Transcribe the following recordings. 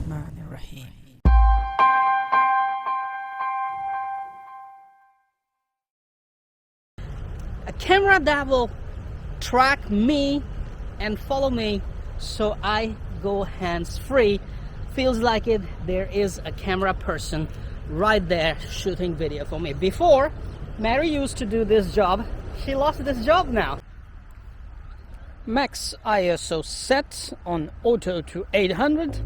Bismillahirrahmanirrahim. A camera that will track me and follow me so I go hands-free. Feels like it. There is a camera person right there shooting video for me. Before, Mary used to do this job. She lost this job now. Max ISO set on auto to 800.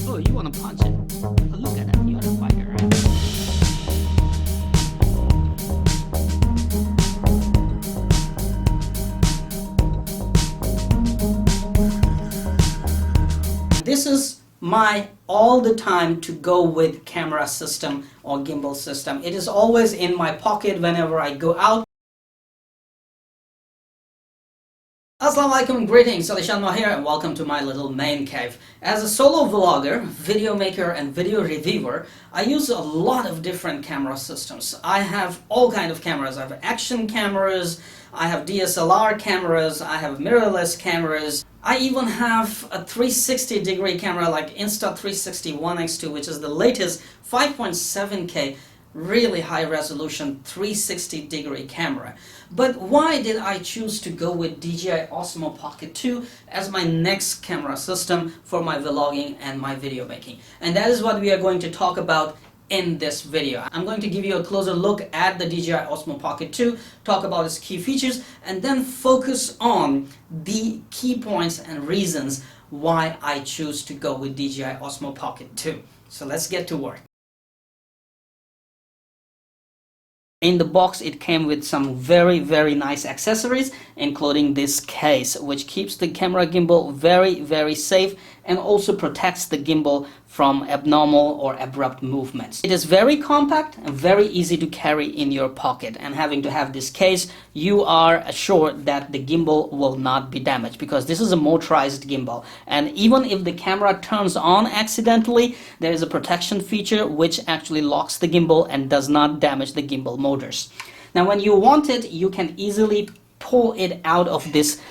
Oh, you want to punch it? Oh, look at that, you're a fighter, right? This is my all the time to go with camera system or gimbal system. It is always in my pocket whenever I go out. Assalamu alaikum, greetings, AliShanMao here and welcome to my little man cave. As a solo vlogger, video maker and video reviewer, I use a lot of different camera systems. I have all kind of cameras. I have action cameras, I have DSLR cameras, I have mirrorless cameras. I even have a 360-degree camera like Insta360 1x2, which is the latest 5.7K really high resolution 360-degree camera. But why did I choose to go with DJI Osmo Pocket 2 as my next camera system for my vlogging and my video making? And that is what we are going to talk about in this video. I'm going to give you a closer look at the DJI Osmo Pocket 2, talk about its key features, and then focus on the key points and reasons why I choose to go with DJI Osmo Pocket 2. So let's get to work. In the box, it came with some very nice accessories, including this case, which keeps the camera gimbal very safe and also protects the gimbal from abnormal or abrupt movements. It is very compact and very easy to carry in your pocket, and having to have this case, you are assured that the gimbal will not be damaged because this is a motorized gimbal, and even if the camera turns on accidentally, there is a protection feature which actually locks the gimbal and does not damage the gimbal motors. Now when you want it, you can easily pull it out of this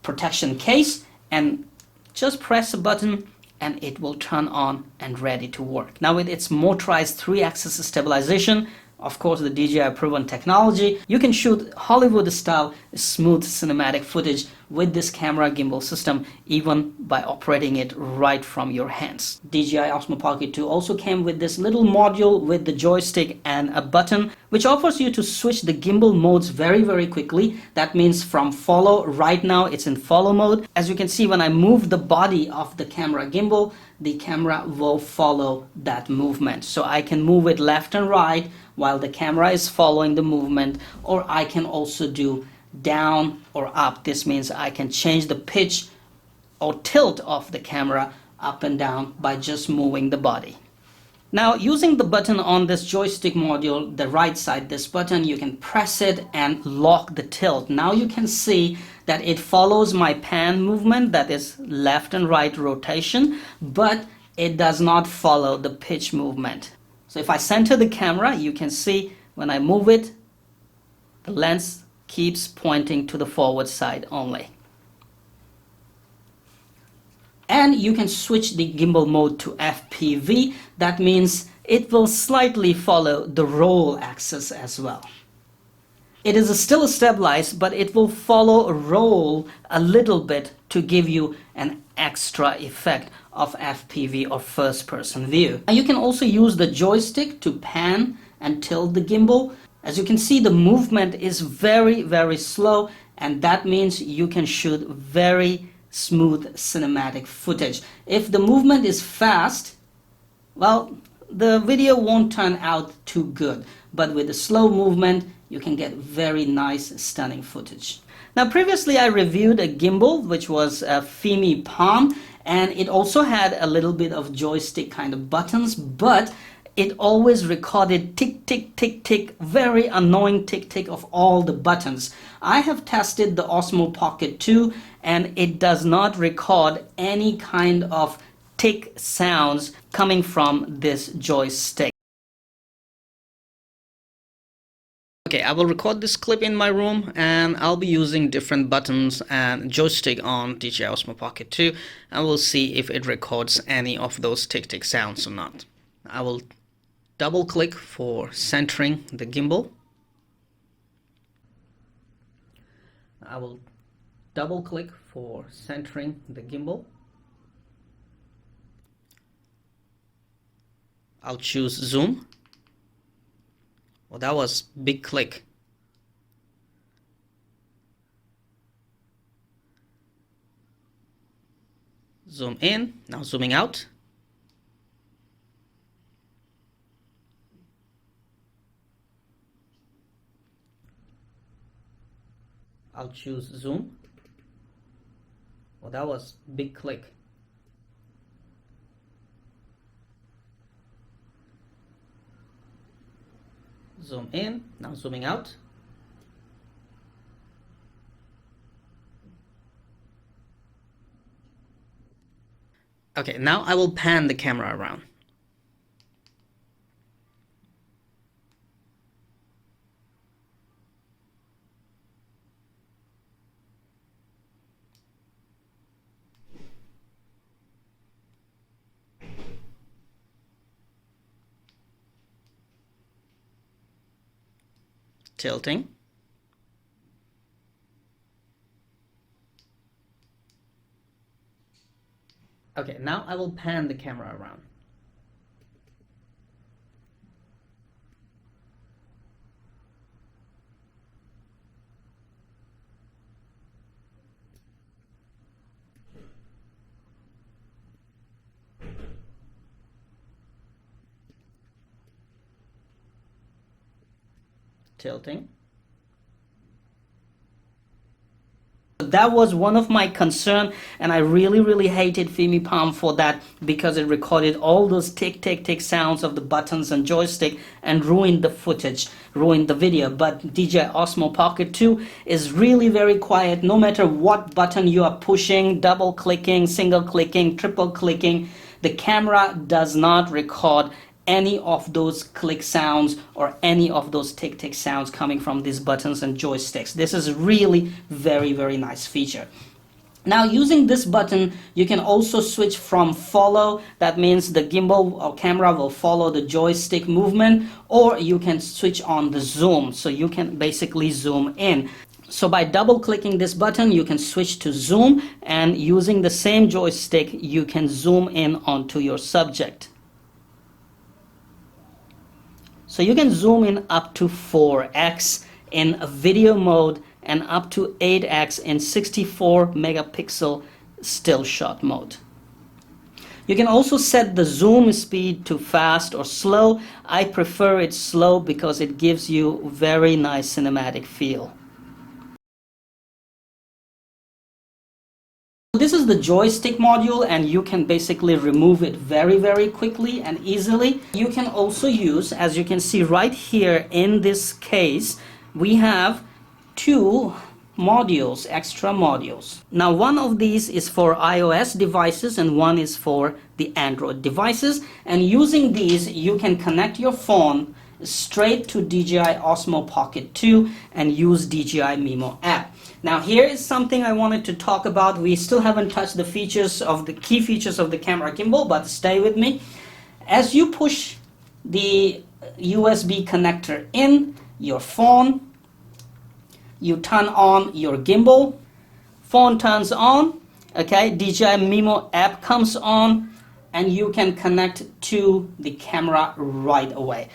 protection case and just press a button and it will turn on and ready to work. Now with its motorized 3-axis stabilization, of course the DJI proven technology, you can shoot Hollywood style smooth cinematic footage with this camera gimbal system even by operating it right from your hands. DJI Osmo Pocket 2 also came with this little module with the joystick and a button which offers you to switch the gimbal modes very quickly. That means from follow, right now it's in follow mode. As you can see, when I move the body of the camera gimbal, the camera will follow that movement. So I can move it left and right while the camera is following the movement, or I can also do down or up. This means I can change the pitch or tilt of the camera up and down by just moving the body. Now using the button on this joystick module, the right side, this button, you can press it and lock the tilt. Now you can see that it follows my pan movement, that is left and right rotation, but it does not follow the pitch movement. So if I center the camera, you can see when I move it, the lens keeps pointing to the forward side only. And you can switch the gimbal mode to FPV. That means it will slightly follow the roll axis as well. It is still stabilized, but it will follow roll a little bit to give you an extra effect of FPV or first person view. And you can also use the joystick to pan and tilt the gimbal. As you can see, the movement is very slow, and that means you can shoot very smooth cinematic footage. If the movement is fast, well, the video won't turn out too good, but with the slow movement you can get very nice stunning footage. Now previously I reviewed a gimbal which was a Fimi Palm, and it also had a little bit of joystick kind of buttons, but it always recorded tick tick tick tick, very annoying tick tick of all the buttons. I have tested the Osmo Pocket 2 and it does not record any kind of tick sounds coming from this joystick. Okay, I will record this clip in my room, and I'll be using different buttons and joystick on DJI Osmo Pocket 2, and we'll see if it records any of those tick sounds or not. I will double click for centering the gimbal. I will double click for centering the gimbal. I'll choose zoom. Well, that was big click. Zoom in, now zooming out. I'll choose zoom. Well, that was big click. Zoom in, now zooming out. Okay, now I will pan the camera around. Tilting. Okay, now I will pan the camera around. Tilting. That was one of my concern, and I really hated Fimi Palm for that, because it recorded all those tick sounds of the buttons and joystick and ruined the footage, ruined the video. But DJI Osmo Pocket 2 is really very quiet. No matter what button you are pushing, double clicking, single clicking, triple clicking, the camera does not record any of those click sounds or any of those tick sounds coming from these buttons and joysticks. This is really very nice feature. Now, using this button, you can also switch from follow. That means the gimbal or camera will follow the joystick movement, or you can switch on the zoom, so you can basically zoom in. So by double clicking this button, you can switch to zoom, and using the same joystick, you can zoom in onto your subject. So you can zoom in up to 4x in a video mode and up to 8x in 64 megapixel still shot mode. You can also set the zoom speed to fast or slow. I prefer it slow because it gives you very nice cinematic feel. This is the joystick module, and you can basically remove it very quickly and easily. You can also use, as you can see right here in this case, we have two modules, extra modules. Now, one of these is for iOS devices and one is for the Android devices, and using these you can connect your phone straight to DJI Osmo Pocket 2 and use DJI Mimo app. Now, here is something I wanted to talk about. We still haven't touched the features of the key features of the camera gimbal, but stay with me. As you push the USB connector in your phone, you turn on your gimbal, phone turns on, okay, DJI Mimo app comes on, and you can connect to the camera right away.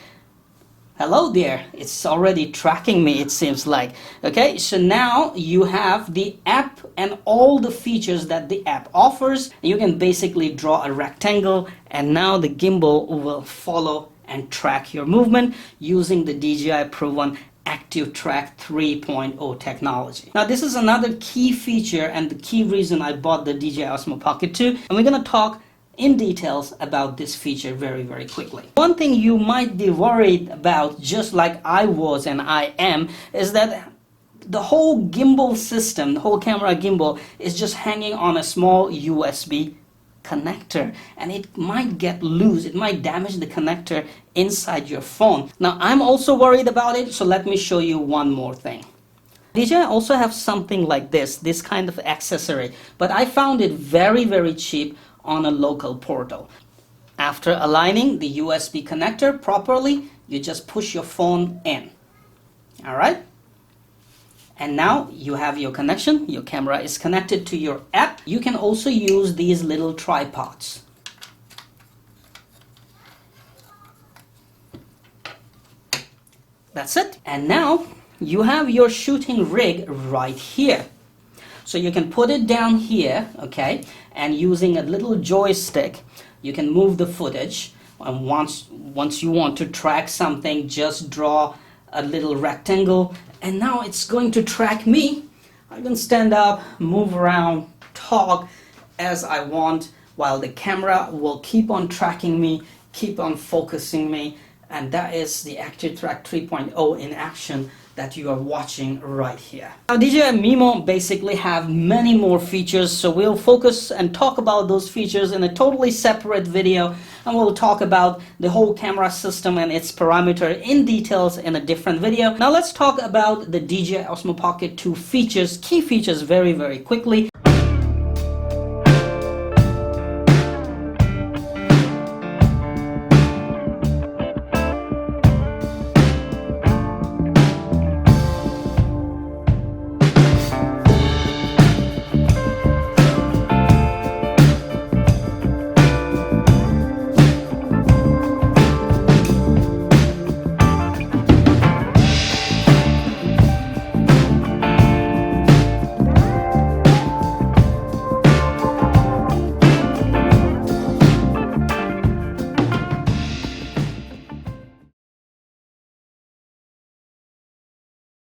Hello there, it's already tracking me, it seems like. Okay, so now you have the app and all the features that the app offers. You can basically draw a rectangle, and now the gimbal will follow and track your movement using the DJI proven ActiveTrack 3.0 technology. Now, this is another key feature and the key reason I bought the DJI Osmo Pocket 2, and we're going to talk in details about this feature very quickly. One thing you might be worried about, just like I was and I am, is that the whole gimbal system, the whole camera gimbal, is just hanging on a small USB connector, and it might get loose, it might damage the connector inside your phone. Now I'm also worried about it, so let me show you one more thing. DJI also have something like this kind of accessory, but I found it very cheap on a local portal. After aligning the USB connector properly, you just push your phone in. Alright? And now you have your connection, your camera is connected to your app. You can also use these little tripods. That's it. And now you have your shooting rig right here. So you can put it down here, okay, and using a little joystick, you can move the footage. And once you want to track something, just draw a little rectangle, and now it's going to track me. I can stand up, move around, talk as I want, while the camera will keep on tracking me, keep on focusing me, and that is the ActiveTrack 3.0 in action that you are watching right here. Now DJI Mimo basically have many more features, so we'll focus and talk about those features in a totally separate video, and we'll talk about the whole camera system and its parameter in details in a different video. Now let's talk about the DJI Osmo Pocket 2 features, key features very quickly.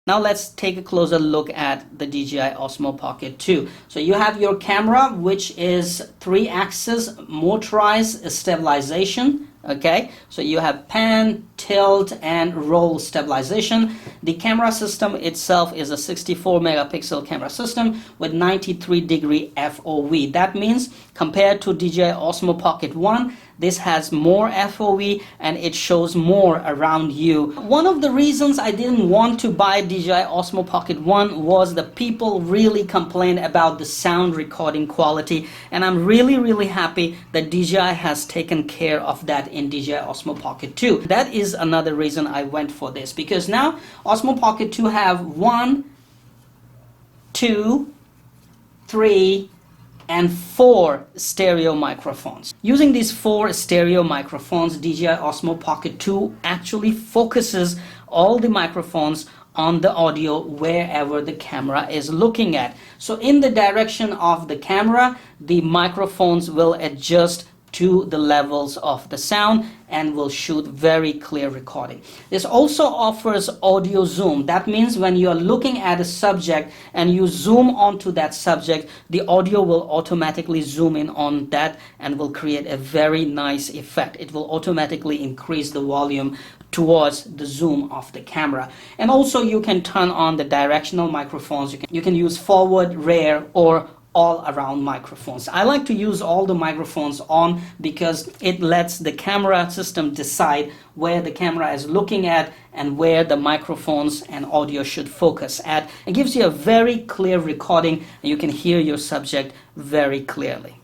Now let's take a closer look at the DJI Osmo Pocket 2. So you have your camera, which is 3-axis motorized stabilization. Okay, so you have pan, tilt, and roll stabilization. The camera system itself is a 64 megapixel camera system with 93-degree FOV. That means compared to DJI Osmo Pocket 1, this has more FOV and it shows more around you. One of the reasons I didn't want to buy DJI Osmo Pocket 1 was the people really complained about the sound recording quality, and I'm really happy that DJI has taken care of that in DJI Osmo Pocket 2. That is another reason I went for this, because now Osmo Pocket 2 have 1, 2, 3, and 4 stereo microphones. Using these 4 stereo microphones, DJI Osmo Pocket 2 actually focuses all the microphones on the audio wherever the camera is looking at. So in the direction of the camera, the microphones will adjust to the levels of the sound and will shoot very clear recording. This also offers audio zoom. That means when you are looking at a subject and you zoom onto that subject, the audio will automatically zoom in on that and will create a very nice effect. It will automatically increase the volume towards the zoom of the camera. And also you can turn on the directional microphones. You can use forward, rear, or all around microphones. I like to use all the microphones on because it lets the camera system decide where the camera is looking at and where the microphones and audio should focus at. It gives you a very clear recording and you can hear your subject very clearly.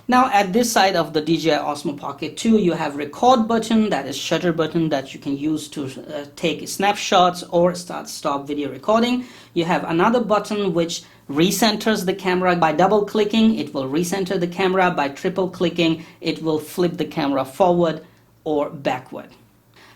Now at this side of the DJI Osmo Pocket 2, you have record button, that is shutter button that you can use to take snapshots or stop video recording. You have another button which recenters the camera. By double clicking, it will recenter the camera. By triple clicking, it will flip the camera forward or backward.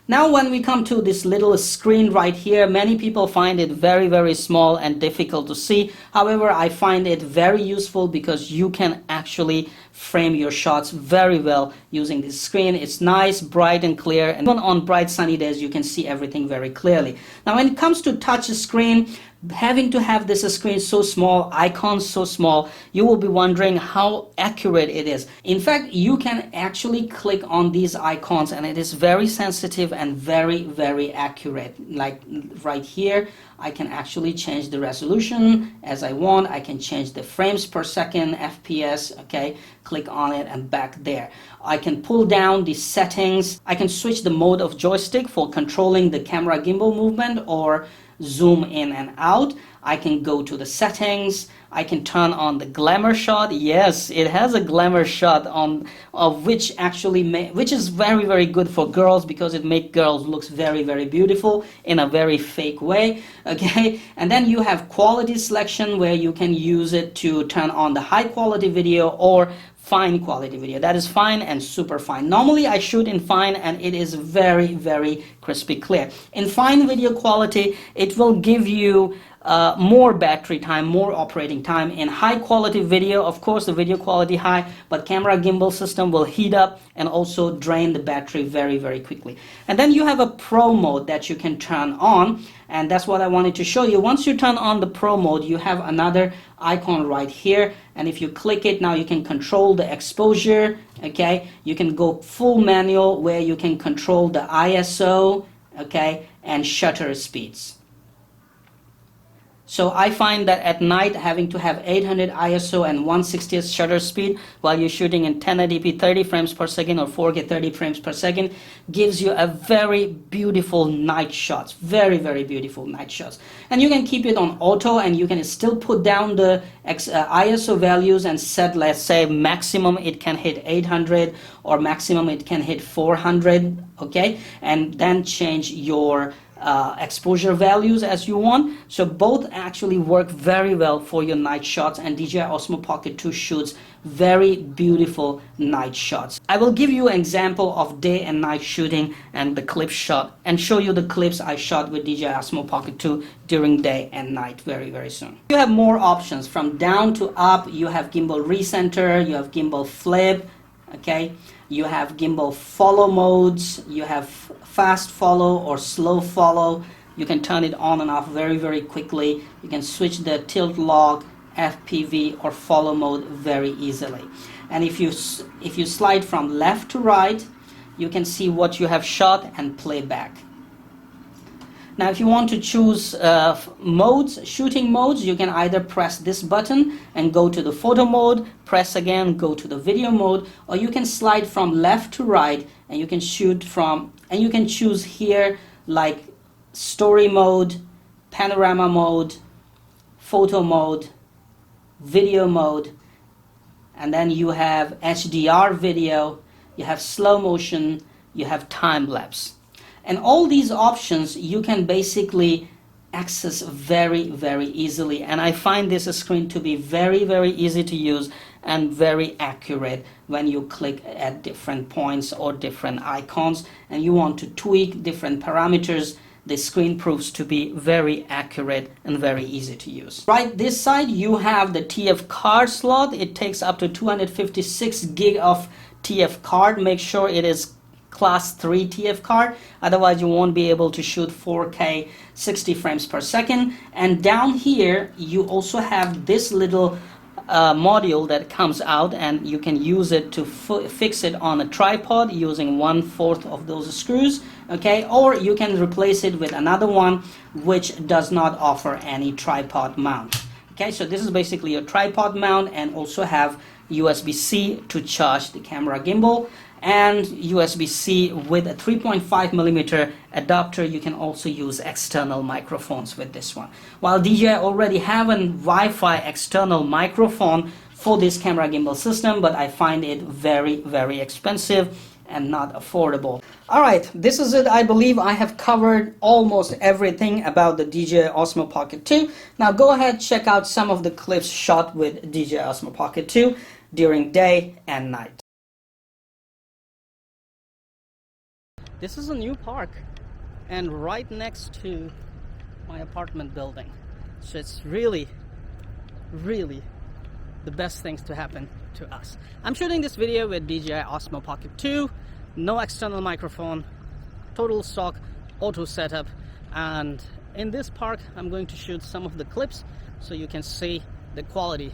Now when we come to this little screen right here, many people find it very small and difficult to see. However, I find it very useful because you can actually frame your shots very well using this screen. It's nice, bright and clear, and even on bright sunny days you can see everything very clearly. Now when it comes to touch screen, having to have this screen so small, icons so small, you will be wondering how accurate it is. In fact, you can actually click on these icons and it is very sensitive and very accurate. Like right here, I can actually change the resolution as I want. I can change the frames per second, FPS, okay? Click on it and back there. I can pull down the settings. I can switch the mode of joystick for controlling the camera gimbal movement or zoom in and out. I can go to the settings. I can turn on the glamour shot. Yes, it has a glamour shot on which is very good for girls, because it makes girls looks very beautiful in a very fake way. Okay, and then you have quality selection, where you can use it to turn on the high quality video or fine quality video. That is fine and super fine. Normally I shoot in fine and it is very crispy clear. In fine video quality, it will give you more battery time, more operating time. In high quality video, of course the video quality high, but camera gimbal system will heat up and also drain the battery very quickly. And then you have a pro mode that you can turn on, and that's what I wanted to show you. Once you turn on the pro mode, you have another icon right here, and if you click it, now you can control the exposure. Okay, you can go full manual, where you can control the ISO, okay, and shutter speeds. So I find that at night, having to have 800 ISO and 1/60th shutter speed while you're shooting in 1080p 30 frames per second or 4K 30 frames per second gives you a very beautiful night shots, very beautiful night shots. And you can keep it on auto, and you can still put down the ISO values and set, let's say, maximum it can hit 800 or maximum it can hit 400, okay, and then change your exposure values as you want. So both actually work very well for your night shots, and DJI Osmo Pocket 2 shoots very beautiful night shots. I will give you an example of day and night shooting and the clip shot, and show you the clips I shot with DJI Osmo Pocket 2 during day and night very soon. You have more options. From down to up, you have gimbal recenter, you have gimbal flip, okay, you have gimbal follow modes, you have fast follow or slow follow. You can turn it on and off very quickly. You can switch the tilt log, FPV or follow mode very easily. And if you slide from left to right, you can see what you have shot and play back. Now if you want to choose modes, shooting modes, you can either press this button and go to the photo mode, press again, go to the video mode, or you can slide from left to right and you can shoot from, and you can choose here like story mode, panorama mode, photo mode, video mode, and then you have HDR video, you have slow motion, you have time lapse. And all these options you can basically access very easily, and I find this screen to be very easy to use and very accurate when you click at different points or different icons and you want to tweak different parameters. The screen proves to be very accurate and very easy to use. Right this side you have the TF card slot. It takes up to 256 gig of TF card. Make sure it is class 3 TF card, otherwise you won't be able to shoot 4K 60 frames per second. And down here you also have this little module that comes out, and you can use it to fix it on a tripod using 1/4 of those screws, okay, or you can replace it with another one which does not offer any tripod mount. Okay, so this is basically a tripod mount, and also have USB-C to charge the camera gimbal, and USB-C with a 3.5mm adapter. You can also use external microphones with this one. While DJI already have a Wi-Fi external microphone for this camera gimbal system, but I find it very expensive and not affordable. Alright, this is it. I believe I have covered almost everything about the DJI Osmo Pocket 2. Now go ahead, check out some of the clips shot with DJI Osmo Pocket 2 during day and night. This is a new park and right next to my apartment building. So it's really the best things to happen to us. I'm shooting this video with DJI Osmo Pocket 2, no external microphone, total stock auto setup, and in this park I'm going to shoot some of the clips so you can see the quality.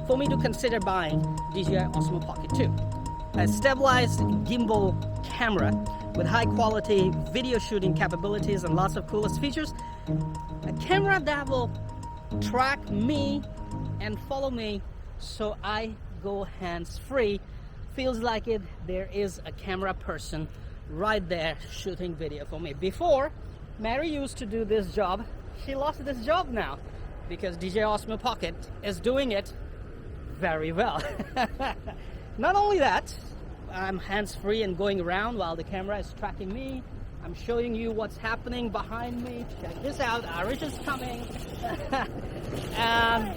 For me to consider buying DJI Osmo Pocket 2. A stabilized gimbal camera with high quality video shooting capabilities and lots of coolest features. A camera that will track me and follow me so I go hands-free. Feels like there is a camera person right there shooting video for me. Before, Mary used to do this job. She lost this job now because DJI Osmo Pocket is doing it very well. Not only that, I'm hands-free and going around while the camera is tracking me. I'm showing you what's happening behind me. Check this out, Irish is coming. And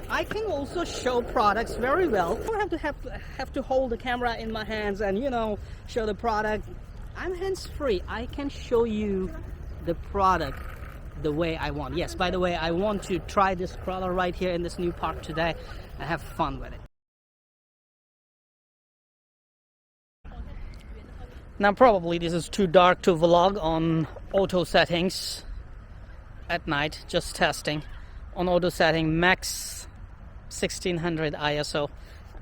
I can also show products very well. I don't have to hold the camera in my hands and, you know, show the product. I'm hands-free. I can show you the product the way I want. Yes, by the way, I want to try this crawler right here in this new park today and have fun with it. Now probably this is too dark to vlog on auto settings at night, just testing. On auto setting, max 1600 ISO,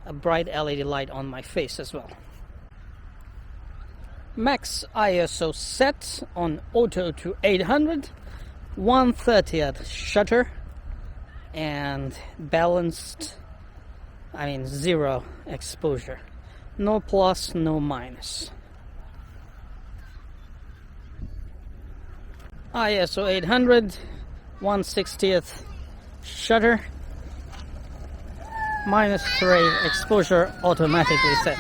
a bright LED light on my face as well. Max ISO set on auto to 800, 1/30th shutter, and balanced, zero exposure. No plus, no minus. ISO 800, 1/60th shutter, -3 exposure automatically set.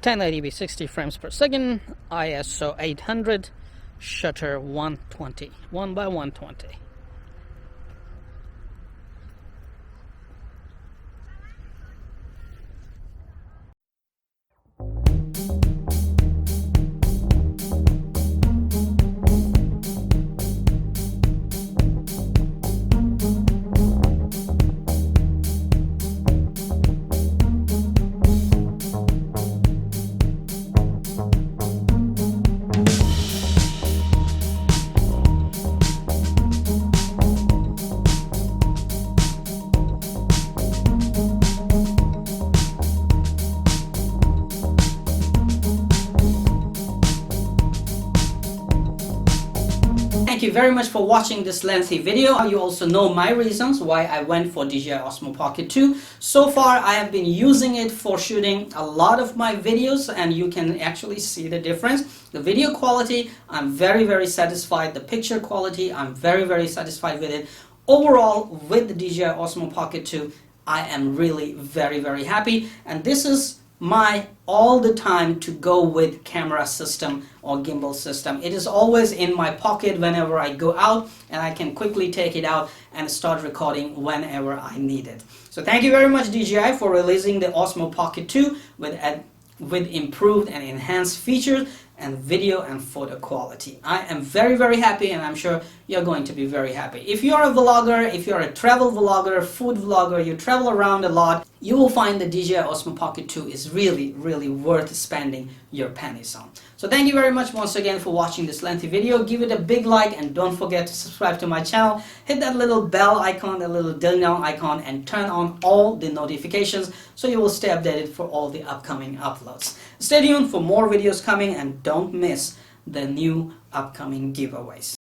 1080p 60 frames per second, ISO 800, shutter 120, 1:120. Thank you very much for watching this lengthy video. You also know my reasons why I went for DJI Osmo Pocket 2. So far I have been using it for shooting a lot of my videos, and you can actually see the difference. The video quality, I'm very satisfied. The picture quality, I'm very satisfied with it. Overall, with the DJI Osmo Pocket 2, I am really very happy, and this is my all the time to go with camera system or gimbal system. It is always in my pocket whenever I go out, and I can quickly take it out and start recording whenever I need it. So thank you very much DJI for releasing the Osmo Pocket 2 with improved and enhanced features and video and photo quality. I am very happy, and I'm sure you're going to be very happy. If you're a vlogger, if you're a travel vlogger, food vlogger, you travel around a lot, you will find the DJI Osmo Pocket 2 is really worth spending your pennies on. So thank you very much once again for watching this lengthy video. Give it a big like, and don't forget to subscribe to my channel. Hit that little bell icon, that little ding-dong icon, and turn on all the notifications so you will stay updated for all the upcoming uploads. Stay tuned for more videos coming, and don't miss the new upcoming giveaways.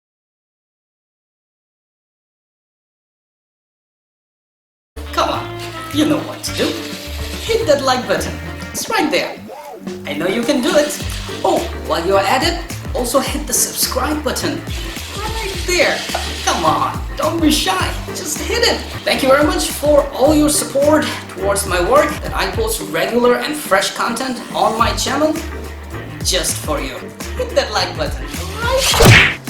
Come on, you know what to do. Hit that like button. It's right there. I know you can do it. Oh, while you're at it, also hit the subscribe button. Right there. Come on, don't be shy. Just hit it. Thank you very much for all your support towards my work, that I post regular and fresh content on my channel just for you. Hit that like button right there.